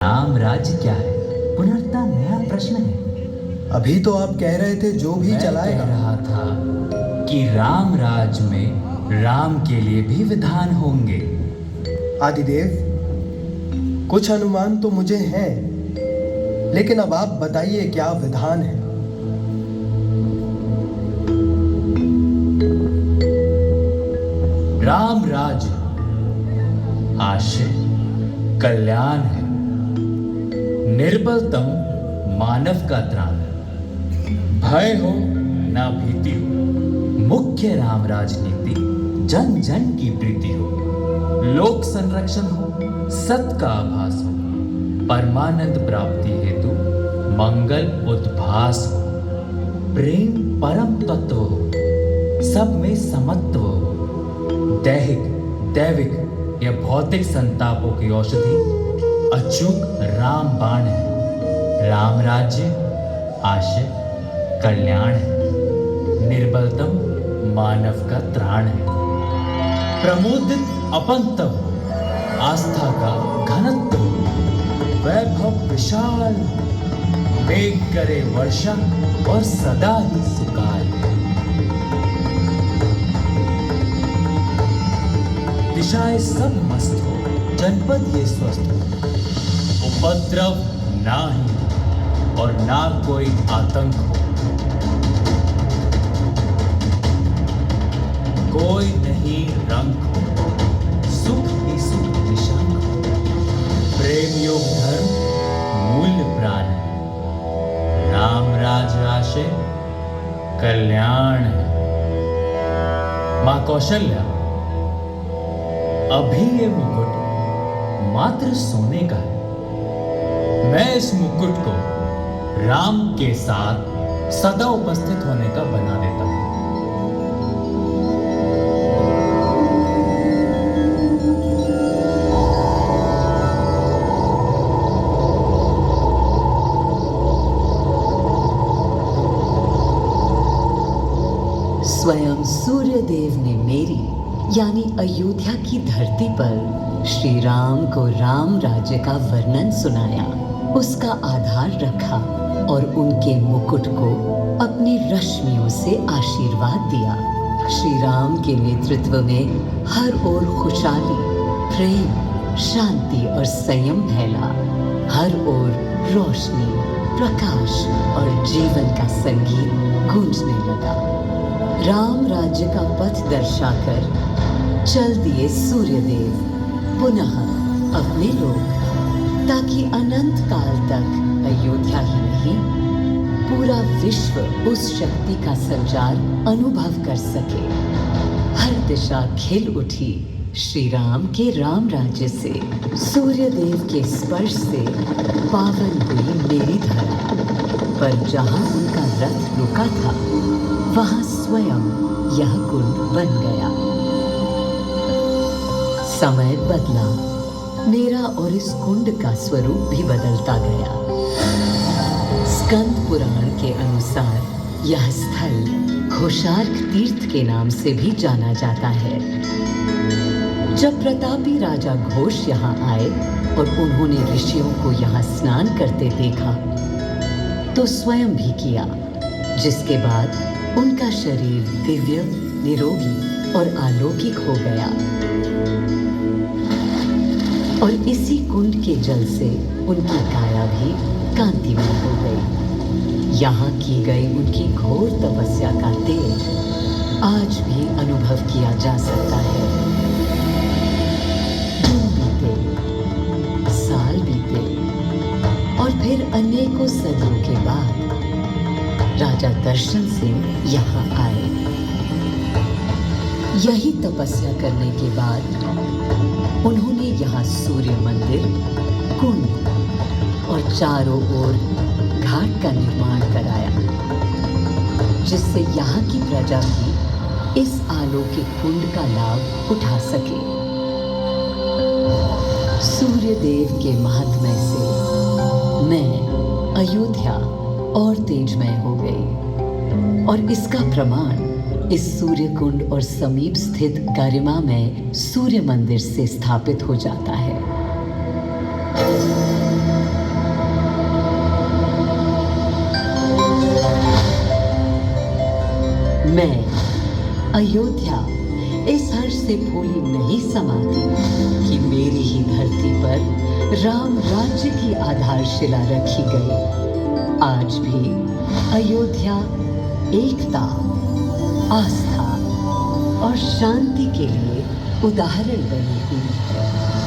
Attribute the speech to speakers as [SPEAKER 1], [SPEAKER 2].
[SPEAKER 1] राम राज्य क्या है? पुनर्ता नया प्रश्न है।
[SPEAKER 2] अभी तो आप कह रहे थे जो भी
[SPEAKER 1] मैं
[SPEAKER 2] चलाएगा।
[SPEAKER 1] कह रहा था कि राम राज्य में राम के लिए भी विधान होंगे।
[SPEAKER 2] आदिदेव, कुछ अनुमान तो मुझे हैं, लेकिन अब आप बताइए क्या विधान है।
[SPEAKER 1] राम राज्य आशय कल्याण है, निर्बलतम मानव का त्राण, भय हो ना भीति हो, मुख्य राम राजनीति जन जन की प्रीति हो, लोक संरक्षण हो, सत का आभास हो, परमानंद प्राप्ति हेतु मंगल उद्भास हो, प्रेम परम तत्व हो, सब में समत्व हो, दैहिक दैविक या भौतिक संतापों की औषधि अचूक राम बाण है। राम राज्य आशय कल्याण है, निर्बलतम मानव का त्राण है, प्रमोदित अपंतव हो, आस्था का घनत्व हो, वैभव विशाल, मेघ करे वर्षा और सदा ही सुकाल, दिशाएं सब मस्त हो, जनपद ये स्वस्थ हो, उपद्रव ना ही और ना कोई आतंक हो, कोई नहीं रंग हो, सुख ही सुख निशंक हो, प्रेम योग धर्म मूल्य प्राण है, राम राज आशय कल्याण है। मां कौशल्या, अभी ये मुकुट मात्र सोने का है, मैं इस मुकुट को राम के साथ सदा उपस्थित होने का बना देता हूं।
[SPEAKER 3] स्वयं सूर्यदेव ने मेरी यानी अयोध्या की धरती पर श्री राम को राम राज्य का वर्णन सुनाया, उसका आधार रखा और उनके मुकुट को अपनी रश्मियों से आशीर्वाद दिया। श्री राम के नेतृत्व में हर ओर खुशहाली, प्रेम, शांति और संयम फैला। हर ओर रोशनी, प्रकाश और जीवन का संगीत गूंजने लगा। राम राज्य का पथ दर्शाकर चल दिए सूर्यदेव पुनः अपने लोक, ताकि अनंत काल तक अयोध्या ही नहीं पूरा विश्व उस शक्ति का संचार अनुभव कर सके। हर दिशा खिल उठी श्री राम के राम राज्य से। सूर्यदेव के स्पर्श से पावन हुई मेरी धरा, पर जहां उनका रथ रुका था वहां स्वयं यह कुंड बन गया। समय बदला, मेरा और इस कुंड का स्वरूप भी बदलता गया। स्कंद पुराण के अनुसार यह स्थल घोषार्क तीर्थ के नाम से भी जाना जाता है। जब प्रतापी राजा घोष यहाँ आए और उन्होंने ऋषियों को यहाँ स्नान करते देखा तो स्वयं भी किया, जिसके बाद उनका शरीर दिव्य, निरोगी और अलौकिक हो गया। और इसी कुंड के जल से उनकी काया भी कांतिमय हो गई। यहाँ की गई उनकी घोर तपस्या का तेज आज भी अनुभव किया जा सकता है। दिन बीते, साल बीते और फिर अनेकों सदियों के बाद राजा दर्शन सिंह यहाँ आए। यही तपस्या करने के बाद उन्होंने यहाँ सूर्य मंदिर, कुंड और चारों ओर घाट का निर्माण कराया, जिससे यहाँ की प्रजा भी इस अलौकिक कुंड का लाभ उठा सके। सूर्यदेव के महात्म्य से मैं अयोध्या और तेजमय हो गई, और इसका प्रमाण इस सूर्य कुंड और समीप स्थित गरिमा में सूर्य मंदिर से स्थापित हो जाता है। अयोध्या इस हर्ष से भूली नहीं समाती कि मेरी ही धरती पर राम राज्य की आधारशिला रखी गई। आज भी अयोध्या एकता, आस्था और शांति के लिए उदाहरण बनी हुई है।